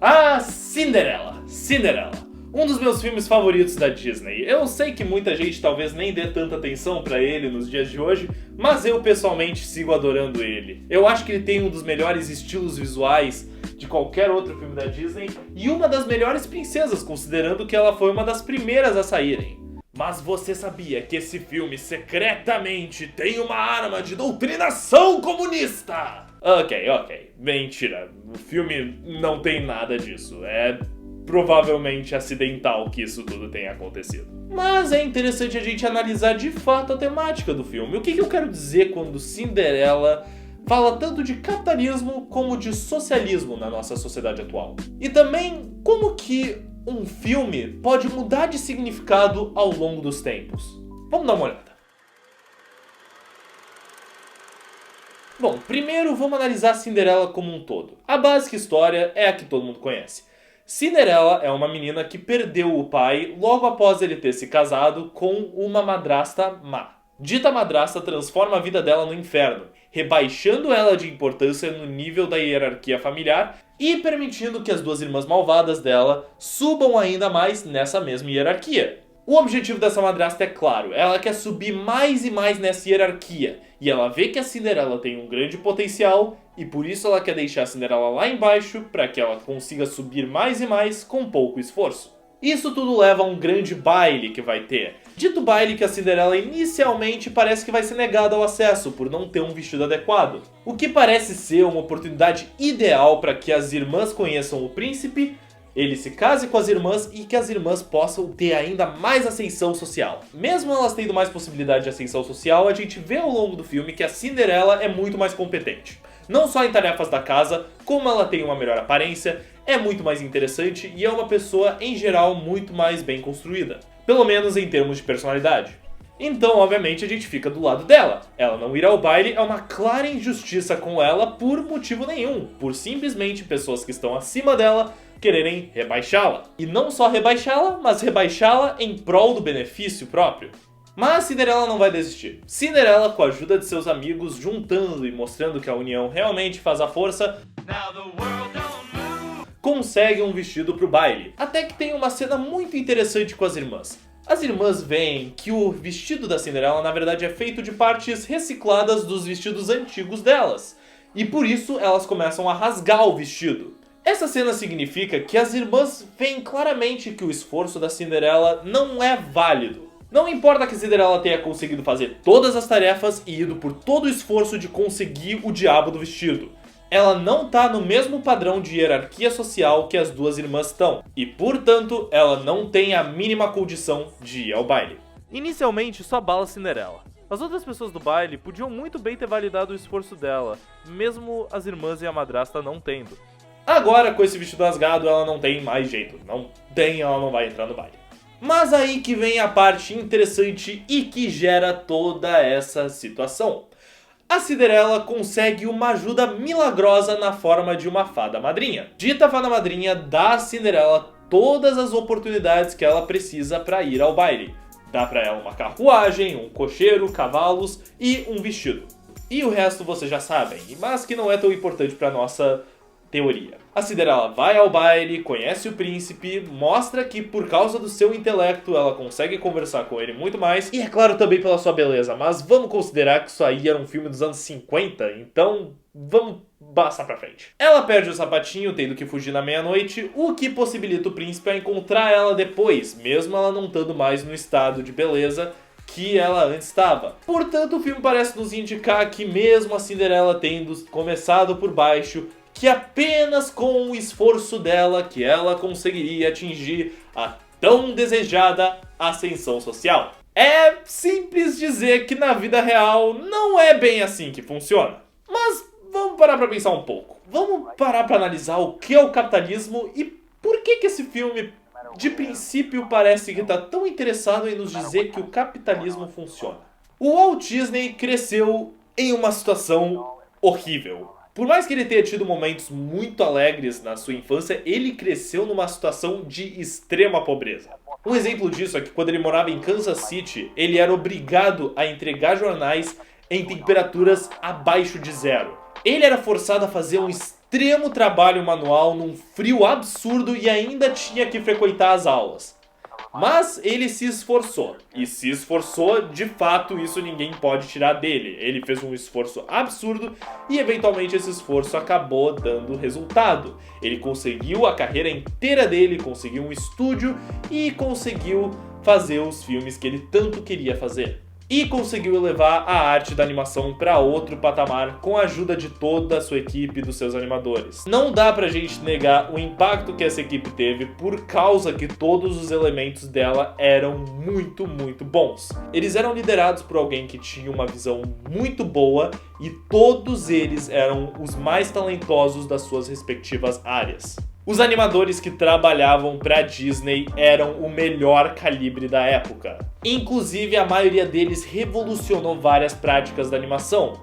Ah, Cinderela. Um dos meus filmes favoritos da Disney. Eu sei que muita gente talvez nem dê tanta atenção pra ele nos dias de hoje, mas eu pessoalmente sigo adorando ele. Eu acho que ele tem um dos melhores estilos visuais de qualquer outro filme da Disney e uma das melhores princesas, considerando que ela foi uma das primeiras a saírem. Mas você sabia que esse filme secretamente tem uma arma de doutrinação comunista? Ok. Mentira, o filme não tem nada disso. É provavelmente acidental que isso tudo tenha acontecido. Mas é interessante a gente analisar de fato a temática do filme. O que eu quero dizer quando Cinderela fala tanto de capitalismo como de socialismo na nossa sociedade atual? E também como que um filme pode mudar de significado ao longo dos tempos? Vamos dar uma olhada. Bom, primeiro vamos analisar Cinderela como um todo. A básica história é a que todo mundo conhece. Cinderela é uma menina que perdeu o pai logo após ele ter se casado com uma madrasta má. Dita madrasta transforma a vida dela no inferno, rebaixando ela de importância no nível da hierarquia familiar e permitindo que as duas irmãs malvadas dela subam ainda mais nessa mesma hierarquia. O objetivo dessa madrasta é claro, ela quer subir mais e mais nessa hierarquia, e ela vê que a Cinderela tem um grande potencial, e por isso ela quer deixar a Cinderela lá embaixo, para que ela consiga subir mais e mais com pouco esforço. Isso tudo leva a um grande baile que vai ter. Dito baile que a Cinderela inicialmente parece que vai ser negada ao acesso por não ter um vestido adequado. O que parece ser uma oportunidade ideal para que as irmãs conheçam o príncipe, ele se case com as irmãs e que as irmãs possam ter ainda mais ascensão social. Mesmo elas tendo mais possibilidade de ascensão social, a gente vê ao longo do filme que a Cinderela é muito mais competente. Não só em tarefas da casa, como ela tem uma melhor aparência, é muito mais interessante e é uma pessoa, em geral, muito mais bem construída. Pelo menos em termos de personalidade. Então, obviamente, a gente fica do lado dela. Ela não ir ao baile é uma clara injustiça com ela por motivo nenhum. Por simplesmente pessoas que estão acima dela quererem rebaixá-la. E não só rebaixá-la, mas rebaixá-la em prol do benefício próprio. Mas Cinderela não vai desistir. Cinderela, com a ajuda de seus amigos, juntando e mostrando que a união realmente faz a força, consegue um vestido pro baile. Até que tem uma cena muito interessante com as irmãs. As irmãs veem que o vestido da Cinderela na verdade é feito de partes recicladas dos vestidos antigos delas. E por isso elas começam a rasgar o vestido. Essa cena significa que as irmãs veem claramente que o esforço da Cinderela não é válido. Não importa que a Cinderela tenha conseguido fazer todas as tarefas e ido por todo o esforço de conseguir o diabo do vestido. Ela não tá no mesmo padrão de hierarquia social que as duas irmãs estão. E, portanto, ela não tem a mínima condição de ir ao baile. Inicialmente, só bala Cinderela. As outras pessoas do baile podiam muito bem ter validado o esforço dela, mesmo as irmãs e a madrasta não tendo. Agora, com esse vestido rasgado, ela não tem mais jeito. Ela não vai entrar no baile. Mas aí que vem a parte interessante e que gera toda essa situação. A Cinderela consegue uma ajuda milagrosa na forma de uma fada madrinha. Dita fada madrinha dá a Cinderela todas as oportunidades que ela precisa para ir ao baile. Dá pra ela uma carruagem, um cocheiro, cavalos e um vestido. E o resto vocês já sabem, mas que não é tão importante para nossa teoria. A Cinderela vai ao baile, conhece o príncipe, mostra que por causa do seu intelecto ela consegue conversar com ele muito mais, e é claro também pela sua beleza, mas vamos considerar que isso aí era um filme dos anos 50, então vamos passar pra frente. Ela perde o sapatinho, tendo que fugir na meia-noite, o que possibilita o príncipe a encontrar ela depois, mesmo ela não estando mais no estado de beleza que ela antes estava. Portanto, o filme parece nos indicar que mesmo a Cinderela tendo começado por baixo, que apenas com o esforço dela que ela conseguiria atingir a tão desejada ascensão social. É simples dizer que na vida real não é bem assim que funciona. Mas vamos parar pra pensar um pouco. Vamos parar pra analisar o que é o capitalismo e por que esse filme, de princípio, parece que está tão interessado em nos dizer que o capitalismo funciona. O Walt Disney cresceu em uma situação horrível. Por mais que ele tenha tido momentos muito alegres na sua infância, ele cresceu numa situação de extrema pobreza. Um exemplo disso é que quando ele morava em Kansas City, ele era obrigado a entregar jornais em temperaturas abaixo de zero. Ele era forçado a fazer um extremo trabalho manual num frio absurdo e ainda tinha que frequentar as aulas. Mas ele se esforçou, e se esforçou, de fato, isso ninguém pode tirar dele. Ele fez um esforço absurdo e eventualmente esse esforço acabou dando resultado. Ele conseguiu a carreira inteira dele, conseguiu um estúdio e conseguiu fazer os filmes que ele tanto queria fazer. E conseguiu elevar a arte da animação para outro patamar com a ajuda de toda a sua equipe e dos seus animadores. Não dá pra gente negar o impacto que essa equipe teve por causa que todos os elementos dela eram muito bons. Eles eram liderados por alguém que tinha uma visão muito boa e todos eles eram os mais talentosos das suas respectivas áreas. Os animadores que trabalhavam para a Disney eram o melhor calibre da época. Inclusive, a maioria deles revolucionou várias práticas da animação.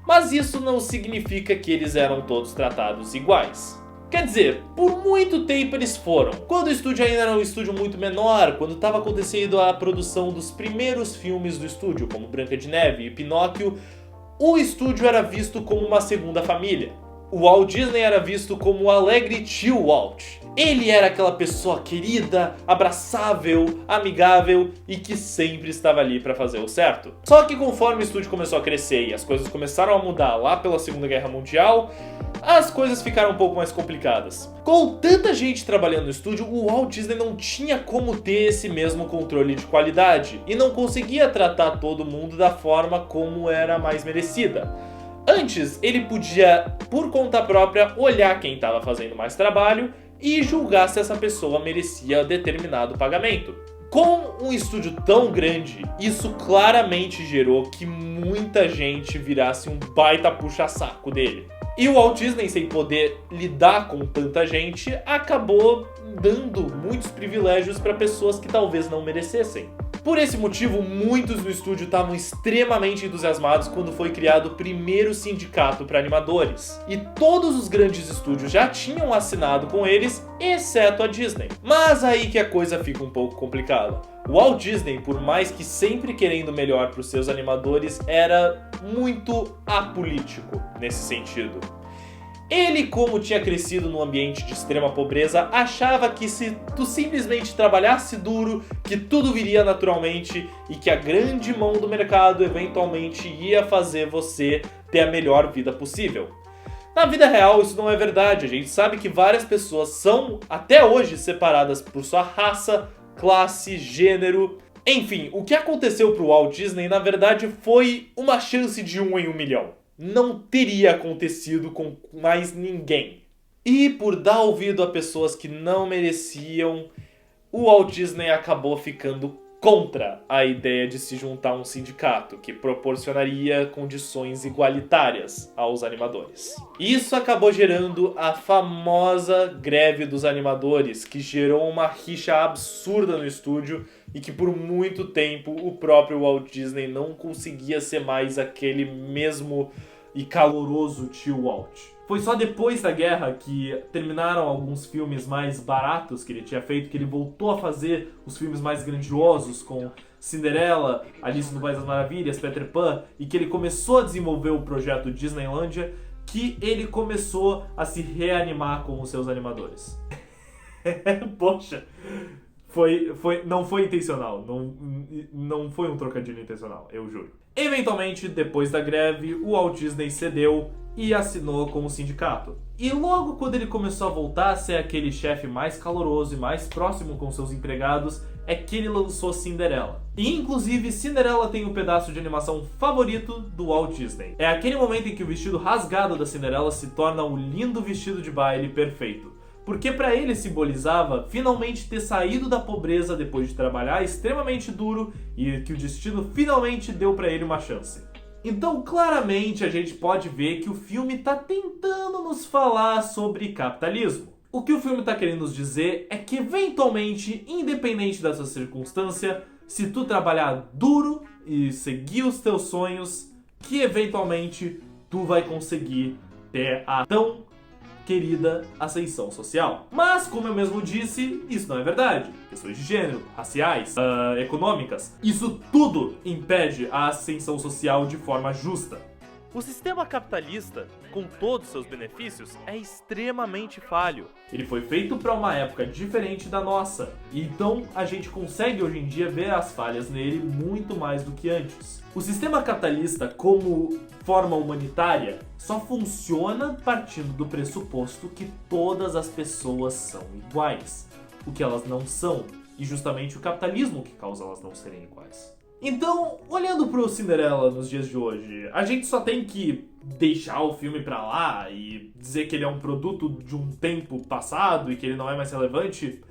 Mas isso não significa que eles eram todos tratados iguais. Quer dizer, por muito tempo eles foram. Quando o estúdio ainda era um estúdio muito menor, quando estava acontecendo a produção dos primeiros filmes do estúdio, como Branca de Neve e Pinóquio, o estúdio era visto como uma segunda família. O Walt Disney era visto como o alegre tio Walt. Ele era aquela pessoa querida, abraçável, amigável e que sempre estava ali para fazer o certo. Só que conforme o estúdio começou a crescer e as coisas começaram a mudar lá pela Segunda Guerra Mundial, as coisas ficaram um pouco mais complicadas. Com tanta gente trabalhando no estúdio, o Walt Disney não tinha como ter esse mesmo controle de qualidade e não conseguia tratar todo mundo da forma como era mais merecida. Antes, ele podia, por conta própria, olhar quem estava fazendo mais trabalho e julgar se essa pessoa merecia determinado pagamento. Com um estúdio tão grande, isso claramente gerou que muita gente virasse um baita puxa-saco dele. E o Walt Disney, sem poder lidar com tanta gente, acabou dando muitos privilégios para pessoas que talvez não merecessem. Por esse motivo, muitos no estúdio estavam extremamente entusiasmados quando foi criado o primeiro sindicato para animadores. E todos os grandes estúdios já tinham assinado com eles, exceto a Disney. Mas aí que a coisa fica um pouco complicada. O Walt Disney, por mais que sempre querendo melhor para os seus animadores, era muito apolítico nesse sentido. Ele, como tinha crescido num ambiente de extrema pobreza, achava que se tu simplesmente trabalhasse duro, que tudo viria naturalmente e que a grande mão do mercado eventualmente ia fazer você ter a melhor vida possível. Na vida real isso não é verdade, a gente sabe que várias pessoas são, até hoje, separadas por sua raça, classe, gênero. Enfim, o que aconteceu pro Walt Disney na verdade foi uma chance de 1 em 1 milhão. Não teria acontecido com mais ninguém. E por dar ouvido a pessoas que não mereciam, o Walt Disney acabou ficando contra a ideia de se juntar a um sindicato que proporcionaria condições igualitárias aos animadores. Isso acabou gerando a famosa greve dos animadores, que gerou uma rixa absurda no estúdio e que por muito tempo o próprio Walt Disney não conseguia ser mais aquele mesmo e caloroso tio Walt. Foi só depois da guerra que terminaram alguns filmes mais baratos que ele tinha feito, que ele voltou a fazer os filmes mais grandiosos com Cinderela, Alice no País das Maravilhas, Peter Pan, e que ele começou a desenvolver o projeto Disneylandia, que ele começou a se reanimar com os seus animadores. Poxa, não foi intencional, não foi um trocadilho intencional, eu juro. Eventualmente, depois da greve, o Walt Disney cedeu e assinou com o sindicato. E logo quando ele começou a voltar a ser aquele chefe mais caloroso e mais próximo com seus empregados, é que ele lançou Cinderela. E inclusive, Cinderela tem o pedaço de animação favorito do Walt Disney. É aquele momento em que o vestido rasgado da Cinderela se torna um lindo vestido de baile perfeito. Porque para ele simbolizava finalmente ter saído da pobreza depois de trabalhar extremamente duro e que o destino finalmente deu para ele uma chance. Então, claramente, a gente pode ver que o filme está tentando nos falar sobre capitalismo. O que o filme está querendo nos dizer é que, eventualmente, independente dessa circunstância, se tu trabalhar duro e seguir os teus sonhos, que eventualmente tu vai conseguir ter a tão querida ascensão social. Mas, como eu mesmo disse, isso não é verdade. Questões de gênero, raciais, econômicas, isso tudo impede a ascensão social de forma justa. O sistema capitalista, com todos seus benefícios, é extremamente falho. Ele foi feito para uma época diferente da nossa, então a gente consegue hoje em dia ver as falhas nele muito mais do que antes. O sistema capitalista, como forma humanitária, só funciona partindo do pressuposto que todas as pessoas são iguais, o que elas não são, e justamente o capitalismo que causa elas não serem iguais. Então, olhando pro Cinderela nos dias de hoje, a gente só tem que deixar o filme pra lá e dizer que ele é um produto de um tempo passado e que ele não é mais relevante?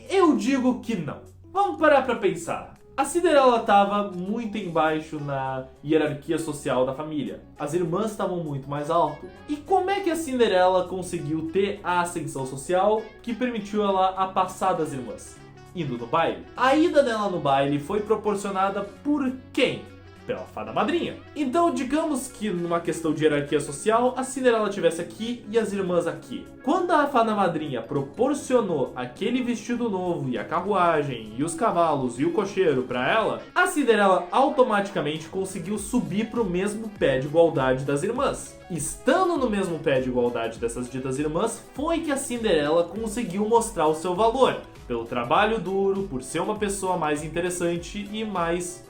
Eu digo que não. Vamos parar pra pensar. A Cinderela estava muito embaixo na hierarquia social da família. As irmãs estavam muito mais alto. E como é que a Cinderela conseguiu ter a ascensão social que permitiu ela a passar das irmãs? Indo no baile. A ida dela no baile foi proporcionada por quem? Pela fada madrinha. Então, digamos que numa questão de hierarquia social, a Cinderela estivesse aqui e as irmãs aqui. Quando a fada madrinha proporcionou aquele vestido novo e a carruagem e os cavalos e o cocheiro para ela, a Cinderela automaticamente conseguiu subir pro mesmo pé de igualdade das irmãs. Estando no mesmo pé de igualdade dessas ditas irmãs, foi que a Cinderela conseguiu mostrar o seu valor. Pelo trabalho duro, por ser uma pessoa mais interessante e mais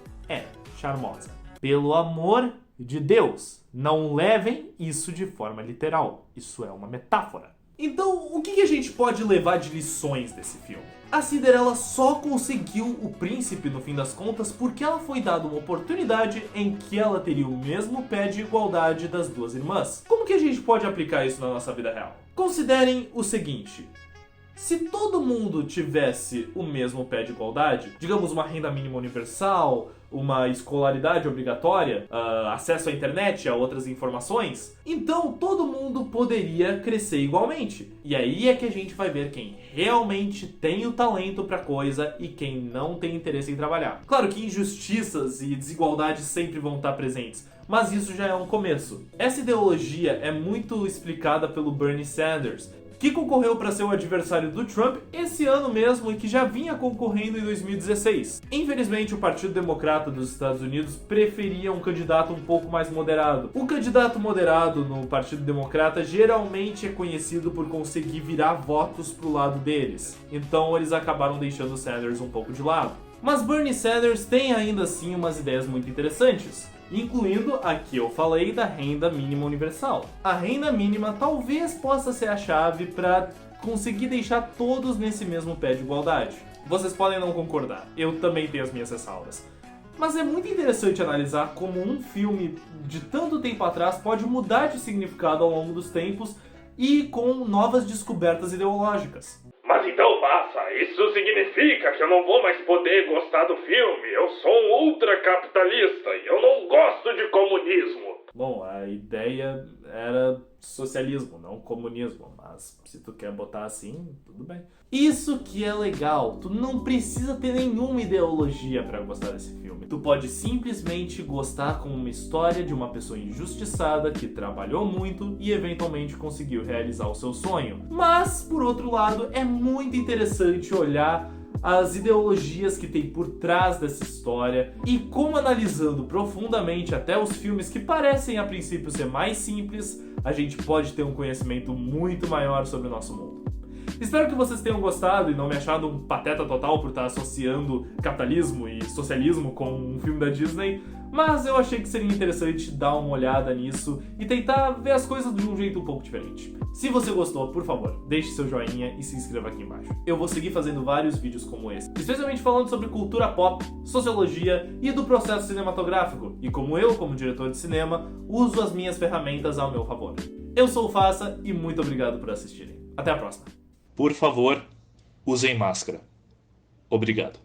charmosa. Pelo amor de Deus, não levem isso de forma literal. Isso é uma metáfora. Então, o que a gente pode levar de lições desse filme? A Cinderela só conseguiu o príncipe no fim das contas porque ela foi dada uma oportunidade em que ela teria o mesmo pé de igualdade das duas irmãs. Como que a gente pode aplicar isso na nossa vida real? Considerem o seguinte: se todo mundo tivesse o mesmo pé de igualdade, digamos uma renda mínima universal, uma escolaridade obrigatória, acesso à internet, a outras informações, então todo mundo poderia crescer igualmente. E aí é que a gente vai ver quem realmente tem o talento pra coisa e quem não tem interesse em trabalhar. Claro que injustiças e desigualdades sempre vão estar presentes, mas isso já é um começo. Essa ideologia é muito explicada pelo Bernie Sanders, que concorreu para ser o adversário do Trump esse ano mesmo e que já vinha concorrendo em 2016. Infelizmente, o Partido Democrata dos Estados Unidos preferia um candidato um pouco mais moderado. O candidato moderado no Partido Democrata geralmente é conhecido por conseguir virar votos pro lado deles. Então eles acabaram deixando o Sanders um pouco de lado. Mas Bernie Sanders tem ainda assim umas ideias muito interessantes, incluindo a que eu falei da renda mínima universal. A renda mínima talvez possa ser a chave para conseguir deixar todos nesse mesmo pé de igualdade. Vocês podem não concordar, eu também tenho as minhas ressalvas. Mas é muito interessante analisar como um filme de tanto tempo atrás pode mudar de significado ao longo dos tempos e com novas descobertas ideológicas. Mas então passa, isso significa que eu não vou mais poder gostar do filme. Eu sou um ultracapitalista e eu não gosto de comunismo. Bom, a ideia era socialismo, não comunismo, mas se tu quer botar assim, tudo bem. Isso que é legal, tu não precisa ter nenhuma ideologia pra gostar desse filme. Tu pode simplesmente gostar com uma história de uma pessoa injustiçada que trabalhou muito e eventualmente conseguiu realizar o seu sonho. Mas, por outro lado, é muito interessante olhar as ideologias que tem por trás dessa história e como, analisando profundamente até os filmes que parecem a princípio ser mais simples, a gente pode ter um conhecimento muito maior sobre o nosso mundo. Espero que vocês tenham gostado e não me achado um pateta total por estar associando capitalismo e socialismo com um filme da Disney, mas eu achei que seria interessante dar uma olhada nisso e tentar ver as coisas de um jeito um pouco diferente. Se você gostou, por favor, deixe seu joinha e se inscreva aqui embaixo. Eu vou seguir fazendo vários vídeos como esse, especialmente falando sobre cultura pop, sociologia e do processo cinematográfico, e como eu, como diretor de cinema, uso as minhas ferramentas ao meu favor. Eu sou o Faça e muito obrigado por assistirem. Até a próxima. Por favor, usem máscara. Obrigado.